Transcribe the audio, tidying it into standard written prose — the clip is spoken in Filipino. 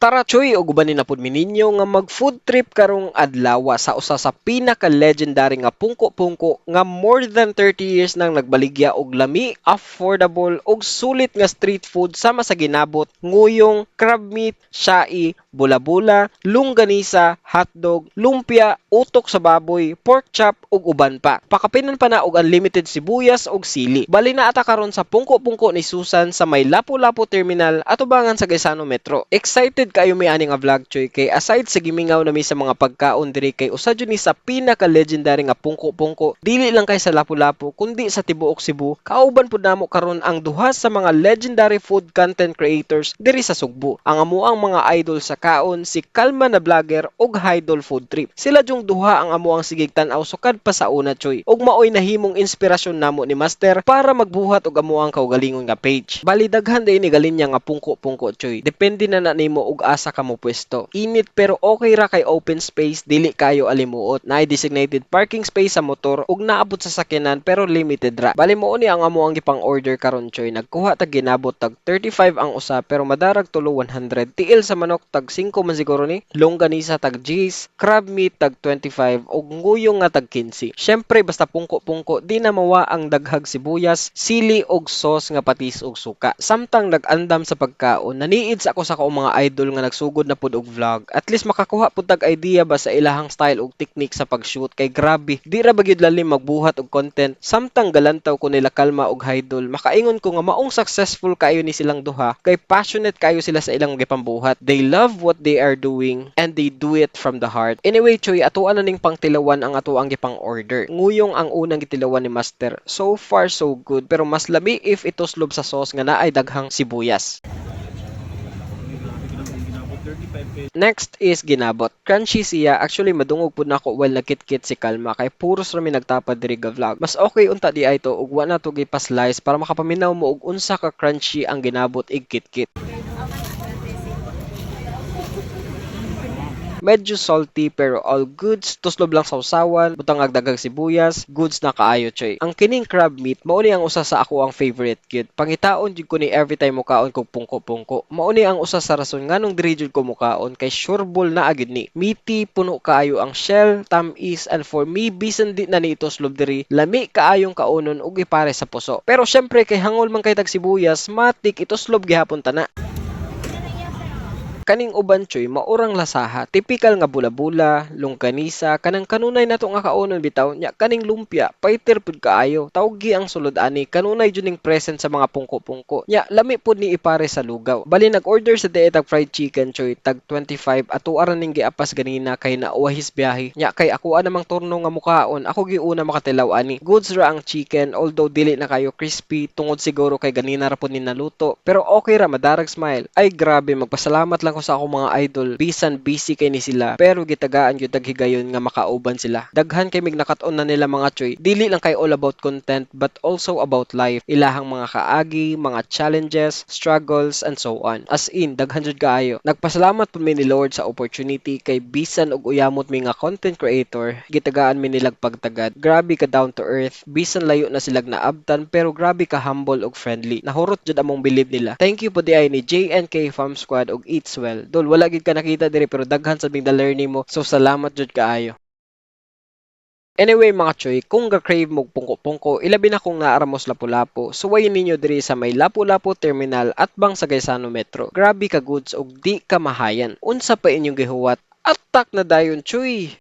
Tara choy, og uban na pud mi ninyo nga mag food trip karong adlaw sa usa sa pinaka-legendary nga pungko-pungko nga more than 30 years nang nagbaligya og lami, affordable ug sulit nga street food sama sa ginabot, nguyong, crab meat, syai, bula-bula, longganisa, hotdog, lumpia, utok sa baboy, pork chop ug uban pa. Pakapinan pa na og unlimited sibuyas ug sili. Bali na ata karon sa pungko-pungko ni Susan sa may Lapu-Lapu Terminal atubangan sa Gaisano Metro. Excited kayo may ani nga vlog choy kay aside sa gimingaw nami sa mga pagkaon diri kay usa jud ni sa pinaka-legendary nga pungko-pungko dili lang kay sa Lapu-Lapu kundi sa tibuok Cebu. Kauban pud namo karon ang duha sa mga legendary food content creators diri sa Sugbo. Ang amuang mga idol sa kaon si Kalma na vlogger ug Haidol Food Trip. Sila jung duha ang amuang sigig tan-aw sukad pa sa una choy. Ug maoy nahimong inspirasyon namo ni Master para magbuhat og amuang kaugalingon nga page. Bali daghan day ni galinya nga pungko-pungko choy. Depende na nimo og asa ka mo pwesto. Init pero okay ra kay open space, dili kayo alimuot. Naay designated parking space sa motor ug naabot sa sakyanan pero limited ra. Bali mo ni ang amo ang gipang order karon choy. Nagkuha tag ginabot tag 35 ang usa pero madarag tulo 100. Tiil sa manok tag 5 man siguro ni. Longganisa tag G's, crab meat tag 25 ug nguyong nga tag 15. Syempre basta pungko-pungko di na mawa ang daghag sibuyas, sili ug sauce nga patis ug suka. Samtang nag-andam sa pagkaon, naniid sa ako sa kaong mga idol nga nagsugod na pud og vlog. At least makakuha pud tag idea ba sa ilahang style ug technique sa pag-shoot kay grabe. Di ra bagyud lalim magbuhat og content. Samtang galantaw ko nila Kalma og Haidol, makaingon ko nga maong successful kayo ni silang duha kay passionate kayo sila sa ilang gipambuhat. They love what they are doing and they do it from the heart. Anyway, choy, atuan na ning pangtilawan ang ato ang gipang order. Nguyong ang unang gitilawan ni Master. So far so good pero mas labi if ituslob sa sauce nga naay daghang sibuyas. Next is ginabot. Crunchy siya. Actually, madungog po na ako while nagkit-kit si Kalma kay puros rami nagtapad diri ga vlog. Mas okay unta di ay to ug wa na to gipa-slice para makapaminaw mo og unsa ka crunchy ang ginabot ig kit-kit. Medyo salty pero all goods, tuslob lang sa usawan, butang agdagang sibuyas, goods na kaayo choy. Ang kining crab meat, mao ni ang usa sa ako ang favorite gyud. Pangitaon jud ko ni every time mo kaon kog pungko-pungko. Mao ni ang usa sa rason nganong diri jud ko mo kaon kay sureball na agid ni. Meaty, puno kaayo ang shell, tamis, and for me bisan di na ni ituslob diri, lami kaayong kaonon ug ipare sa puso. Pero syempre kay hangol man kay tag sibuyas, matik ituslob gihapon tana. Kaning uban choy maurang lasaha, typical nga bula-bula, longganisa, kanang kanunay nato nga kaonon bitaw nya kaning lumpia, paiter pud kaayo. Tawgi ang sulod ani, kanunay jud ning present sa mga pungko-pungko. Nya lami pud ni ipare sa lugaw. Bali nag-order sa tag fried chicken choy tag 25 ato aran ning giapas ganina kay nauwahis biyahe. Nya kay ako namang turno nga mukaon, ako giuna makatilaw ani. Goods ra ang chicken although dili na kayo crispy tungod siguro kay ganina ra pud ni naluto. Pero okay ra madarag smile. Ay grabe magpasalamat lang sa akong mga idol, bisan busy kay ni sila pero gitagaan gyud taghigayon nga makauban sila. Daghan kay mig nakat-on na nila mga choy. Dili lang kay all about content but also about life. Ilahang mga kaagi, mga challenges, struggles and so on. As in daghan jud kaayo. Nagpasalamat pud mi ni Lord sa opportunity kay bisan og uyamot mi nga content creator, gitagaan mi nilag pagtagad. Grabe ka down to earth, bisan layo na silag naabtan pero grabe ka humble ug friendly. Nahurot jud among believe nila. Thank you po di ay ni JNK Farm Squad ug Eats Well. Dol, wala gid ka nakita diri pero daghan sa bing learning mo. So salamat jud kaayo. Anyway mga choy, kung ga-crave mo pungko-pungko, ilabi na kung naaramos Lapu-Lapu, suwayin ninyo diri sa may Lapu-Lapu Terminal at bang sa Gaisano Metro. Grabe ka goods og di ka mahayan. Unsa pa inyong gihuwat? Atak na dayon choy!